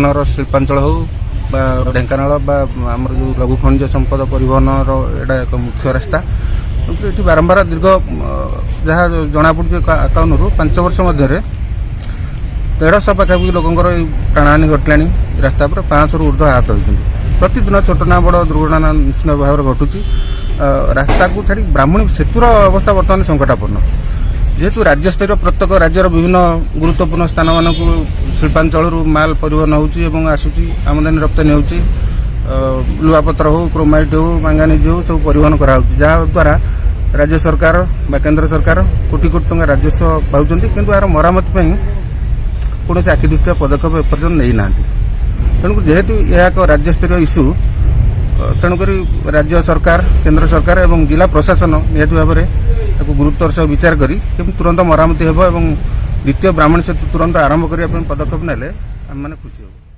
नगर शिल्पांचल हो ढेंकानाल आमर जो लघु खनिज संपद परिवहन एटा एक मुख्य रास्ता ये बारंबार दीर्घ जहाँ जना पड़े अकाउन 5 वर्ष मध्य 150 पाखापाखि लोकंर प्राणहानि घटला रास्ता पर 500 ऊर्ध्व आहत होती प्रतिदिन छोट ना बड़ दुर्घटना निश्चित भाव में घटुची रास्ता को छाड़ी ब्राह्मणी सेतुर अवस्था बर्तमान संकटापन्न जेहेतु राज्यस्तर प्रत्येक राज्यर विभिन्न गुरुत्वपूर्ण स्थान मानक शिल्पांचल माल परिवहन होसूची आमदानी रप्तानी हो लुहापत्र हो क्रोमाइट हो मांगानीज हो सब परिवहन कराद्वारा राज्य सरकार केंद्र सरकार कोटी कोटी टंका राजस्व पाँच किंतु यार मरामती कौन आखि दृष्टिया पदक्षेप एपर्यंत नहीं ना तेणुक जेहेतु यह एक राज्यस्तर इश्यू तेणुक राज्य सरकार केंद्र सरकार और जिला प्रशासन निहत भाव में गुरुत्वर सह विचार करी तुरंत मरामती हो द्वितीय ब्राह्मणी सेतु तुरंत आरंभ करने पदक्षेप नेले आम मैंने खुशी हो।